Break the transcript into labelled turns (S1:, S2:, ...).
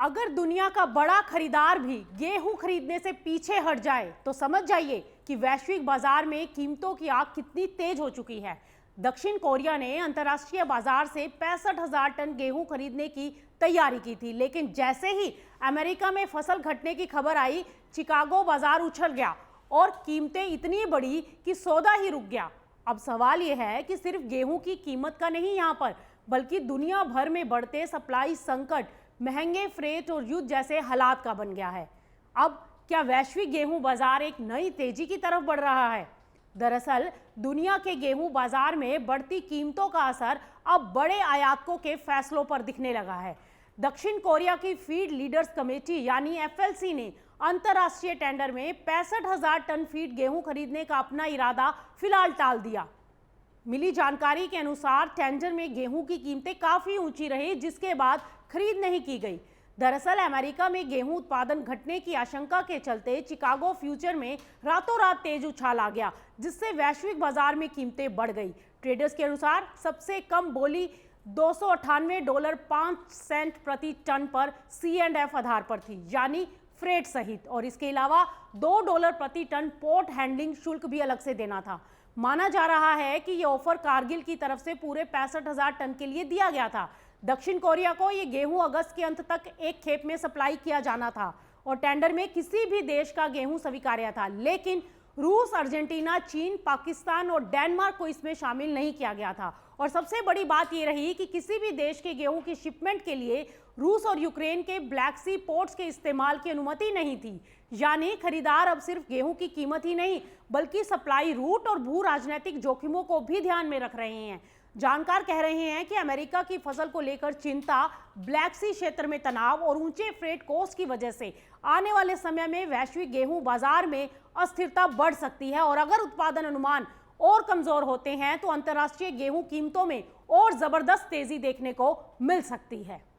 S1: अगर दुनिया का बड़ा खरीदार भी गेहूं खरीदने से पीछे हट जाए तो समझ जाइए कि वैश्विक बाजार में कीमतों की आग कितनी तेज हो चुकी है। दक्षिण कोरिया ने अंतर्राष्ट्रीय बाजार से 65,000 टन गेहूं खरीदने की तैयारी की थी, लेकिन जैसे ही अमेरिका में फसल घटने की खबर आई, चिकागो बाजार उछल गया और कीमतें इतनी बढ़ी कि सौदा ही रुक गया। अब सवाल यह है कि सिर्फ गेहूं की कीमत का नहीं यहाँ पर, बल्कि दुनिया भर में बढ़ते सप्लाई संकट, महंगे फ्रेट और युद्ध जैसे हालात का बन गया है। अब क्या वैश्विक गेहूं बाजार एक नई तेजी की तरफ बढ़ रहा है? दरअसल दुनिया के गेहूं बाजार में बढ़ती कीमतों का असर अब बड़े आयातकों के फैसलों पर दिखने लगा है। दक्षिण कोरिया की फीड लीडर्स कमेटी यानी एफएलसी ने अंतर्राष्ट्रीय टेंडर में 65,000 टन फीड गेहूं खरीदने का अपना इरादा फिलहाल टाल दिया। मिली जानकारी के अनुसार टेंडर में गेहूं की कीमतें काफी ऊंची रही, जिसके बाद खरीद नहीं की गई। दरअसल अमेरिका में गेहूं उत्पादन घटने की आशंका के चलते चिकागो फ्यूचर में रातों रात तेज उछाल आ गया, जिससे वैश्विक बाजार में कीमतें बढ़ गई। ट्रेडर्स के अनुसार सबसे कम बोली $298.05 प्रति टन पर C&F आधार पर थी, यानी फ्रेट सहित, और इसके अलावा $2 प्रति टन पोर्ट हैंडलिंग शुल्क भी अलग से देना था। माना जा रहा है कि यह ऑफर कारगिल की तरफ से पूरे 65,000 टन के लिए दिया गया था। दक्षिण कोरिया को यह गेहूं अगस्त के अंत तक एक खेप में सप्लाई किया जाना था और टेंडर में किसी भी देश का गेहूं स्वीकार्य था, लेकिन रूस, अर्जेंटीना, चीन, पाकिस्तान और डेनमार्क को इसमें शामिल नहीं किया गया था। और सबसे बड़ी बात यह रही कि किसी भी देश के गेहूं की शिपमेंट के लिए रूस और यूक्रेन के ब्लैक सी पोर्ट्स के इस्तेमाल की अनुमति नहीं थी। यानी खरीदार अब सिर्फ गेहूं की कीमत ही नहीं, बल्कि सप्लाई रूट और भू राजनीतिक जोखिमों को भी ध्यान में रख रहे हैं। जानकार कह रहे हैं कि अमेरिका की फसल को लेकर चिंता, ब्लैक सी क्षेत्र में तनाव और ऊंचे फ्रेट कॉस्ट की वजह से आने वाले समय में वैश्विक गेहूं बाजार में अस्थिरता बढ़ सकती है। और अगर उत्पादन अनुमान और कमजोर होते हैं तो अंतर्राष्ट्रीय गेहूं कीमतों में और जबरदस्त तेजी देखने को मिल सकती है।